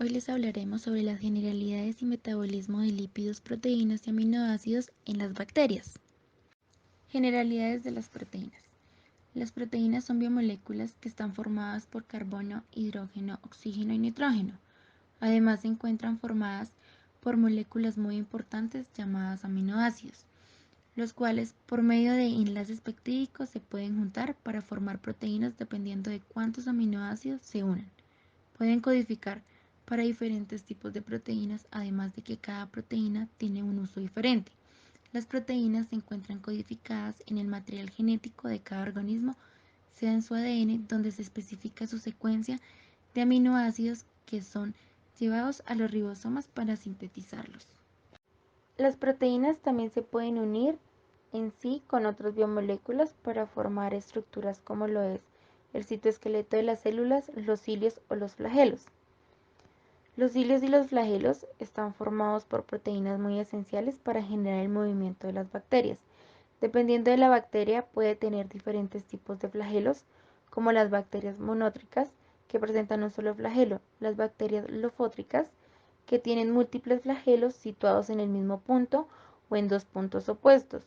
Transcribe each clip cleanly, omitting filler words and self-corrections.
Hoy les hablaremos sobre las generalidades y metabolismo de lípidos, proteínas y aminoácidos en las bacterias. Generalidades de las proteínas. Las proteínas son biomoléculas que están formadas por carbono, hidrógeno, oxígeno y nitrógeno. Además se encuentran formadas por moléculas muy importantes llamadas aminoácidos, los cuales por medio de enlaces peptídicos se pueden juntar para formar proteínas dependiendo de cuántos aminoácidos se unan. Pueden codificar para diferentes tipos de proteínas, además de que cada proteína tiene un uso diferente. Las proteínas se encuentran codificadas en el material genético de cada organismo, sea en su ADN, donde se especifica su secuencia de aminoácidos que son llevados a los ribosomas para sintetizarlos. Las proteínas también se pueden unir en sí con otras biomoléculas para formar estructuras como lo es el citoesqueleto de las células, los cilios o los flagelos. Los cilios y los flagelos están formados por proteínas muy esenciales para generar el movimiento de las bacterias. Dependiendo de la bacteria, puede tener diferentes tipos de flagelos, como las bacterias monótricas, que presentan un solo flagelo, las bacterias lofótricas, que tienen múltiples flagelos situados en el mismo punto o en dos puntos opuestos,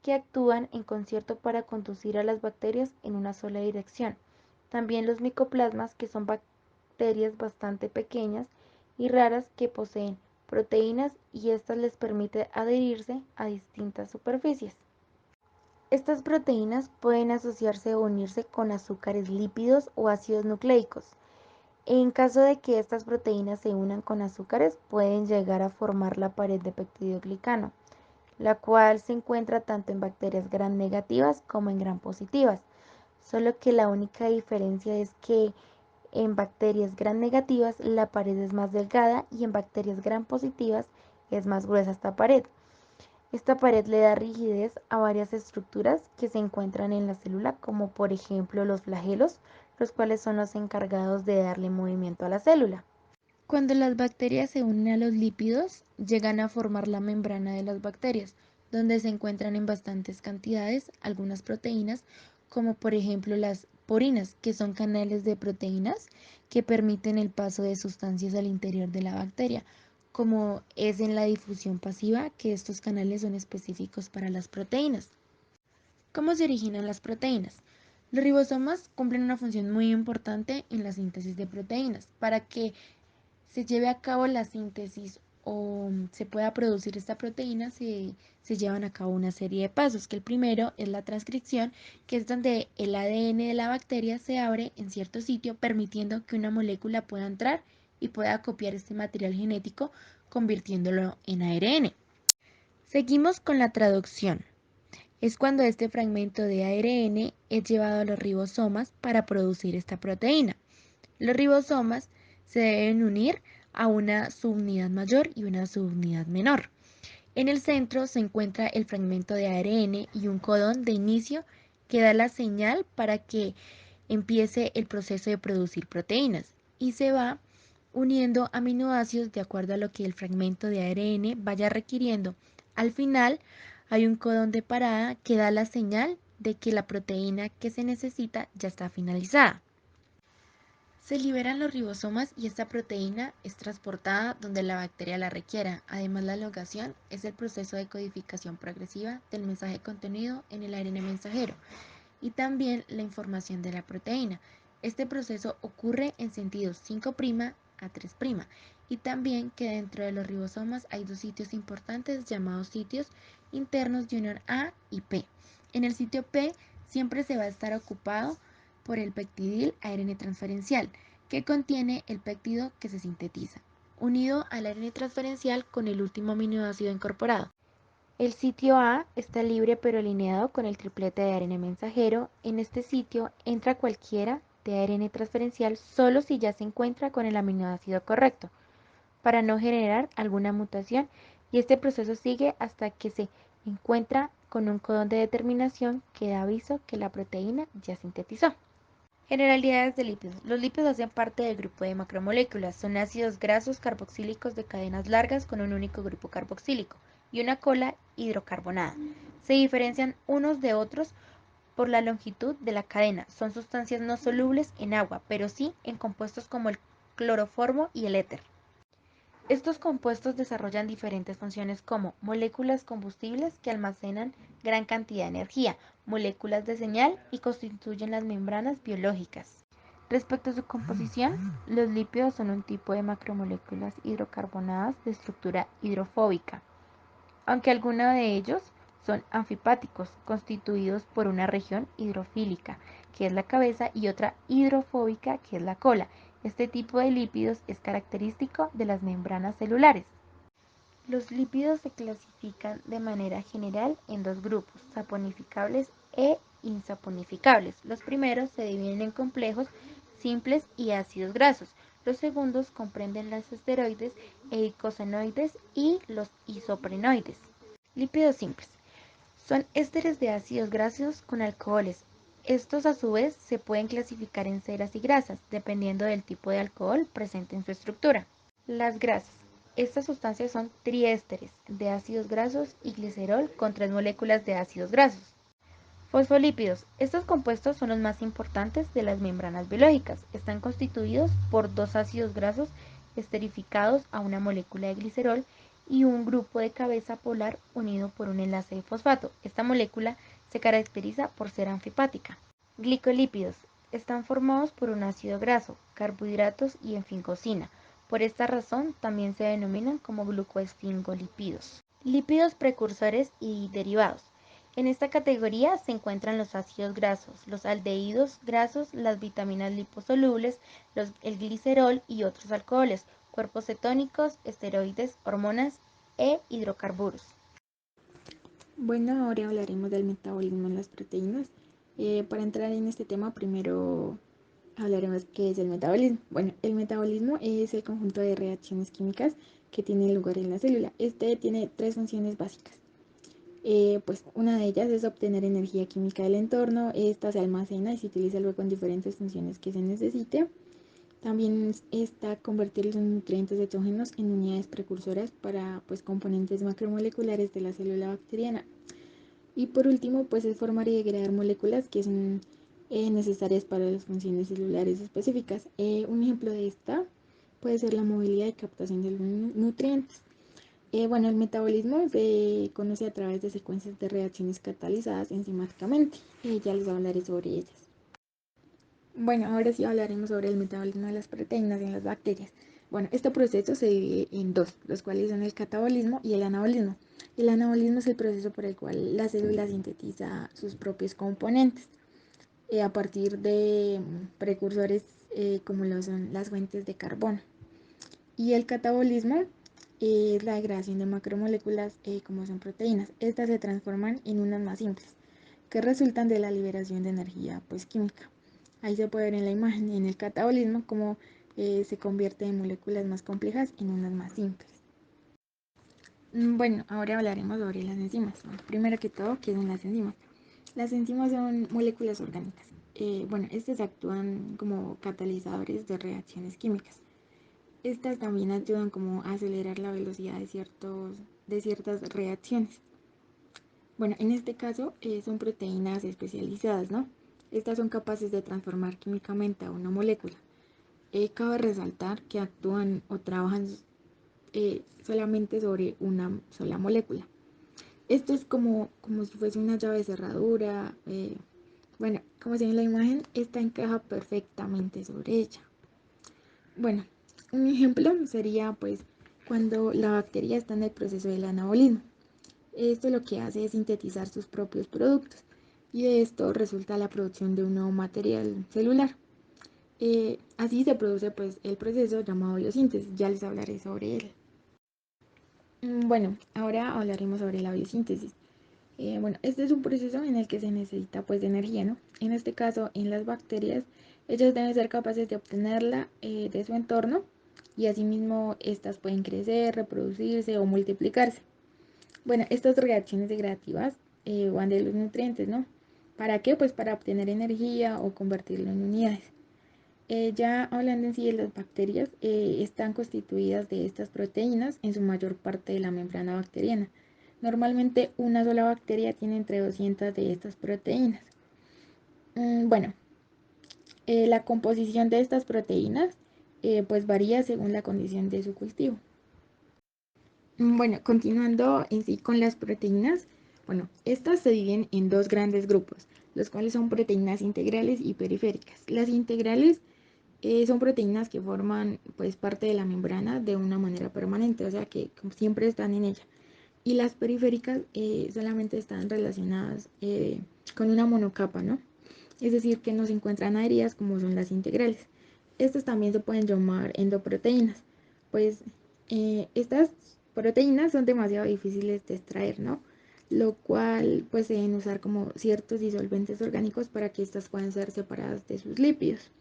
que actúan en concierto para conducir a las bacterias en una sola dirección. También los micoplasmas, que son bacterias bastante pequeñas y raras que poseen proteínas y estas les permite adherirse a distintas superficies. Estas proteínas pueden asociarse o unirse con azúcares lípidos o ácidos nucleicos. En caso de que estas proteínas se unan con azúcares, pueden llegar a formar la pared de peptidoglicano, la cual se encuentra tanto en bacterias gram negativas como en gram positivas, solo que la única diferencia es que en bacterias gram negativas la pared es más delgada y en bacterias gram positivas es más gruesa esta pared. Esta pared le da rigidez a varias estructuras que se encuentran en la célula, como por ejemplo los flagelos, los cuales son los encargados de darle movimiento a la célula. Cuando las bacterias se unen a los lípidos, llegan a formar la membrana de las bacterias, donde se encuentran en bastantes cantidades algunas proteínas, como por ejemplo las porinas, que son canales de proteínas que permiten el paso de sustancias al interior de la bacteria, como es en la difusión pasiva, que estos canales son específicos para las proteínas. ¿Cómo se originan las proteínas? Los ribosomas cumplen una función muy importante en la síntesis de proteínas. Para que se lleve a cabo la síntesis o se pueda producir esta proteína, se llevan a cabo una serie de pasos, que el primero es la transcripción, que es donde el ADN de la bacteria se abre en cierto sitio, permitiendo que una molécula pueda entrar y pueda copiar este material genético, convirtiéndolo en ARN. Seguimos con la traducción. Es cuando este fragmento de ARN es llevado a los ribosomas para producir esta proteína. Los ribosomas se deben unir a una subunidad mayor y una subunidad menor. En el centro se encuentra el fragmento de ARN y un codón de inicio que da la señal para que empiece el proceso de producir proteínas y se va uniendo aminoácidos de acuerdo a lo que el fragmento de ARN vaya requiriendo. Al final hay un codón de parada que da la señal de que la proteína que se necesita ya está finalizada. Se liberan los ribosomas y esta proteína es transportada donde la bacteria la requiera. Además, la elongación es el proceso de codificación progresiva del mensaje contenido en el ARN mensajero y también la información de la proteína. Este proceso ocurre en sentido 5' a 3' y también que dentro de los ribosomas hay dos sitios importantes llamados sitios internos de unión A y P. En el sitio P siempre se va a estar ocupado por el peptidil ARN transferencial, que contiene el péptido que se sintetiza, unido al ARN transferencial con el último aminoácido incorporado. El sitio A está libre pero alineado con el triplete de ARN mensajero. En este sitio entra cualquiera de ARN transferencial solo si ya se encuentra con el aminoácido correcto, para no generar alguna mutación, y este proceso sigue hasta que se encuentra con un codón de determinación que da aviso que la proteína ya sintetizó. Generalidades de lípidos. Los lípidos hacen parte del grupo de macromoléculas. Son ácidos grasos carboxílicos de cadenas largas con un único grupo carboxílico y una cola hidrocarbonada. Se diferencian unos de otros por la longitud de la cadena. Son sustancias no solubles en agua, pero sí en compuestos como el cloroformo y el éter. Estos compuestos desarrollan diferentes funciones como moléculas combustibles que almacenan gran cantidad de energía, moléculas de señal y constituyen las membranas biológicas. Respecto a su composición, los lípidos son un tipo de macromoléculas hidrocarbonadas de estructura hidrofóbica, aunque algunos de ellos son anfipáticos, constituidos por una región hidrofílica, que es la cabeza, y otra hidrofóbica, que es la cola. Este tipo de lípidos es característico de las membranas celulares. Los lípidos se clasifican de manera general en dos grupos, saponificables e insaponificables. Los primeros se dividen en complejos, simples y ácidos grasos. Los segundos comprenden los esteroides e icosanoides y los isoprenoides. Lípidos simples. Son ésteres de ácidos grasos con alcoholes. Estos a su vez se pueden clasificar en ceras y grasas, dependiendo del tipo de alcohol presente en su estructura. Las grasas. Estas sustancias son triésteres de ácidos grasos y glicerol con tres moléculas de ácidos grasos. Fosfolípidos. Estos compuestos son los más importantes de las membranas biológicas. Están constituidos por dos ácidos grasos esterificados a una molécula de glicerol y un grupo de cabeza polar unido por un enlace de fosfato. Esta molécula se caracteriza por ser anfipática. Glicolípidos. Están formados por un ácido graso, carbohidratos y enficosina. Por esta razón también se denominan como glucoesfingolípidos. Lípidos precursores y derivados. En esta categoría se encuentran los ácidos grasos, los aldehídos grasos, las vitaminas liposolubles, el glicerol y otros alcoholes, cuerpos cetónicos, esteroides, hormonas e hidrocarburos. Bueno, ahora hablaremos del metabolismo en las proteínas. Para entrar en este tema, primero hablaremos qué es el metabolismo. Bueno, el metabolismo es el conjunto de reacciones químicas que tienen lugar en la célula. Este tiene tres funciones básicas. Pues una de ellas es obtener energía química del entorno. Esta se almacena y se utiliza luego en diferentes funciones que se necesite. También está convertir los nutrientes exógenos en unidades precursoras para pues, componentes macromoleculares de la célula bacteriana. Y por último, pues es formar y degradar moléculas que son necesarias para las funciones celulares específicas. Un ejemplo de esta puede ser la movilidad y captación de los nutrientes. Bueno, el metabolismo se conoce a través de secuencias de reacciones catalizadas enzimáticamente. Ya les hablaré sobre ellas. Bueno, ahora sí hablaremos sobre el metabolismo de las proteínas en las bacterias. Bueno, este proceso se divide en dos, los cuales son el catabolismo y el anabolismo. El anabolismo es el proceso por el cual la célula sintetiza sus propios componentes a partir de precursores como lo son las fuentes de carbono. Y el catabolismo es la degradación de macromoléculas como son proteínas. Estas se transforman en unas más simples, que resultan de la liberación de energía pues, química. Ahí se puede ver en la imagen, en el catabolismo, cómo se convierte de moléculas más complejas en unas más simples. Bueno, ahora hablaremos sobre las enzimas. Primero que todo, ¿qué son las enzimas? Las enzimas son moléculas orgánicas. Bueno, estas actúan como catalizadores de reacciones químicas. Estas también ayudan como a acelerar la velocidad de ciertas reacciones. Bueno, en este caso son proteínas especializadas, ¿no? Estas son capaces de transformar químicamente a una molécula. Cabe resaltar que actúan o trabajan solamente sobre una sola molécula. Esto es como si fuese una llave de cerradura. Bueno, como se ve en la imagen, esta encaja perfectamente sobre ella. Bueno, un ejemplo sería pues cuando la bacteria está en el proceso del anabolismo. Esto lo que hace es sintetizar sus propios productos y de esto resulta la producción de un nuevo material celular. Así se produce pues el proceso llamado biosíntesis, ya les hablaré sobre él. Bueno, ahora hablaremos sobre la biosíntesis. Bueno, este es un proceso en el que se necesita pues de energía, ¿no? En este caso, en las bacterias, ellas deben ser capaces de obtenerla de su entorno y asimismo estas pueden crecer, reproducirse o multiplicarse. Bueno, estas reacciones degradativas van de los nutrientes, ¿no? ¿Para qué? Pues para obtener energía o convertirlo en unidades. Ya hablando en sí de las bacterias, están constituidas de estas proteínas en su mayor parte de la membrana bacteriana. Normalmente una sola bacteria tiene entre 200 de estas proteínas. Bueno, la composición de estas proteínas pues varía según la condición de su cultivo. Bueno, continuando en sí con las proteínas, bueno, estas se dividen en dos grandes grupos, los cuales son proteínas integrales y periféricas. Las integrales son proteínas que forman pues parte de la membrana de una manera permanente, o sea que siempre están en ella. Y las periféricas solamente están relacionadas con una monocapa, ¿no? Es decir, que no se encuentran adheridas como son las integrales. Estas también se pueden llamar endoproteínas, pues estas proteínas son demasiado difíciles de extraer, ¿no? Lo cual pues se deben usar como ciertos disolventes orgánicos para que estas puedan ser separadas de sus lípidos.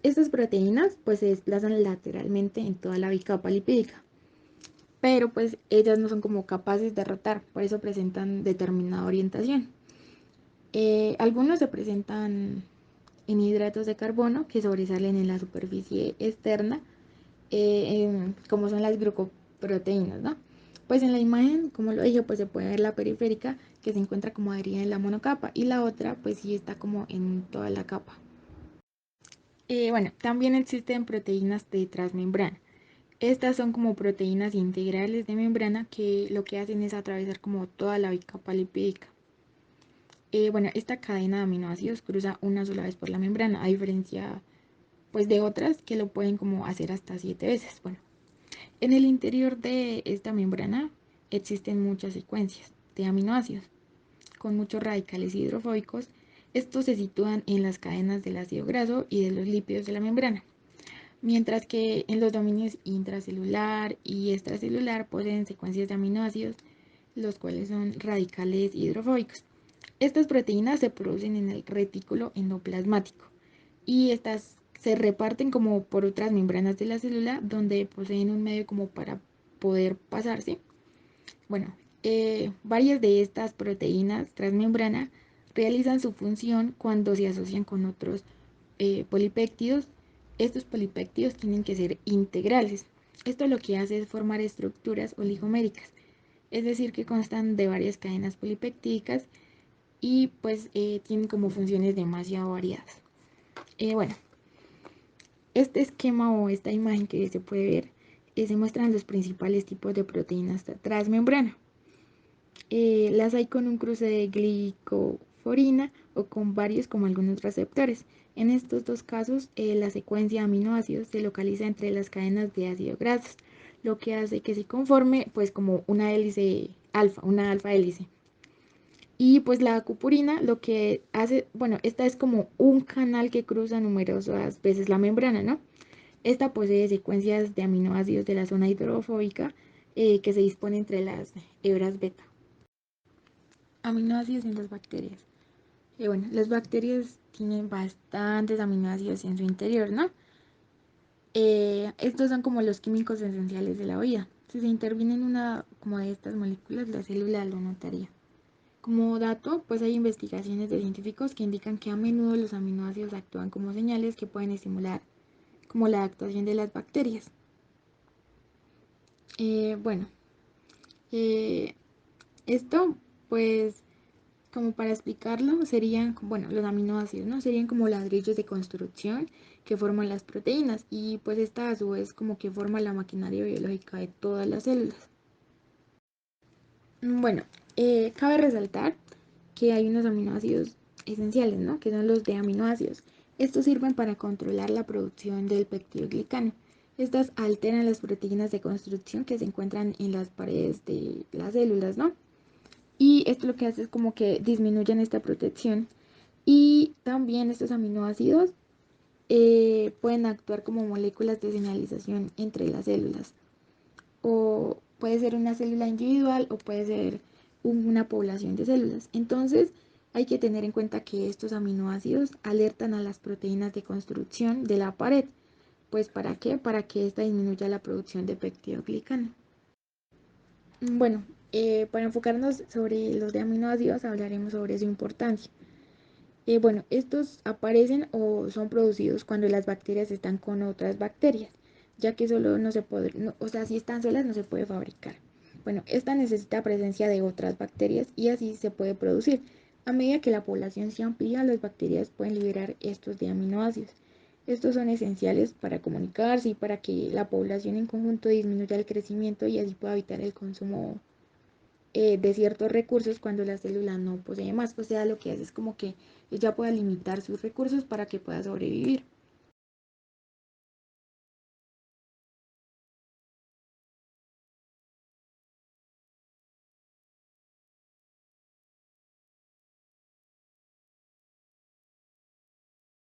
Estas proteínas pues se desplazan lateralmente en toda la bicapa lipídica, pero pues ellas no son como capaces de rotar, por eso presentan determinada orientación. Algunos se presentan en hidratos de carbono que sobresalen en la superficie externa, como son las glucoproteínas, ¿no? Pues en la imagen, como lo dije, pues se puede ver la periférica que se encuentra como adherida en la monocapa y la otra pues sí está como en toda la capa. Bueno, también existen proteínas de transmembrana. Estas son como proteínas integrales de membrana que lo que hacen es atravesar como toda la bicapa lipídica. Bueno, esta cadena de aminoácidos cruza una sola vez por la membrana, a diferencia pues de otras que lo pueden como hacer hasta 7 veces. Bueno, en el interior de esta membrana existen muchas secuencias de aminoácidos con muchos radicales hidrofóbicos. Estos se sitúan en las cadenas del ácido graso y de los lípidos de la membrana, mientras que en los dominios intracelular y extracelular poseen secuencias de aminoácidos, los cuales son radicales hidrofóbicos. Estas proteínas se producen en el retículo endoplasmático y estas se reparten como por otras membranas de la célula donde poseen un medio como para poder pasarse. Bueno, varias de estas proteínas transmembrana realizan su función cuando se asocian con otros polipéptidos. Estos polipéptidos tienen que ser integrales. Esto lo que hace es formar estructuras oligoméricas, es decir, que constan de varias cadenas polipeptídicas y pues tienen como funciones demasiado variadas. Bueno, este esquema o esta imagen que se puede ver se muestran los principales tipos de proteínas transmembrana. Las hay con un cruce de glicoforina o con varios como algunos receptores. En estos dos casos, la secuencia de aminoácidos se localiza entre las cadenas de ácidos grasos, lo que hace que se conforme pues como una hélice alfa, una alfa hélice. Y pues la cupurina lo que hace, bueno, esta es como un canal que cruza numerosas veces la membrana, ¿no? Esta posee secuencias de aminoácidos de la zona hidrofóbica que se dispone entre las hebras beta. Aminoácidos en las bacterias. Bueno, las bacterias tienen bastantes aminoácidos en su interior, ¿no? Estos son como los químicos esenciales de la vida. Si se interviene en una como de estas moléculas, la célula lo notaría. Como dato, pues hay investigaciones de científicos que indican que a menudo los aminoácidos actúan como señales que pueden estimular como la actuación de las bacterias. Bueno, eh, esto pues como para explicarlo serían, bueno, los aminoácidos, ¿no? Serían como ladrillos de construcción que forman las proteínas y pues esta a su vez como que forma la maquinaria biológica de todas las células. Bueno, cabe resaltar que hay unos aminoácidos esenciales, ¿no? Que son los de aminoácidos. Estos sirven para controlar la producción del peptidoglicano. Estas alteran las proteínas de construcción que se encuentran en las paredes de las células, ¿no? Y esto lo que hace es como que disminuyen esta protección. Y también estos aminoácidos pueden actuar como moléculas de señalización entre las células. O puede ser una célula individual o puede ser una población de células. Entonces hay que tener en cuenta que estos aminoácidos alertan a las proteínas de construcción de la pared. Pues ¿para qué? Para que esta disminuya la producción de peptidoglicano. Bueno, para enfocarnos sobre los de aminoácidos hablaremos sobre su importancia. Bueno, estos aparecen o son producidos cuando las bacterias están con otras bacterias, ya que solo no se puede, no, o sea, si están solas no se puede fabricar. Bueno, esta necesita presencia de otras bacterias y así se puede producir. A medida que la población se amplía, las bacterias pueden liberar estos de aminoácidos. Estos son esenciales para comunicarse y para que la población en conjunto disminuya el crecimiento y así pueda evitar el consumo de ciertos recursos cuando la célula no posee más. O sea, lo que hace es como que ella pueda limitar sus recursos para que pueda sobrevivir.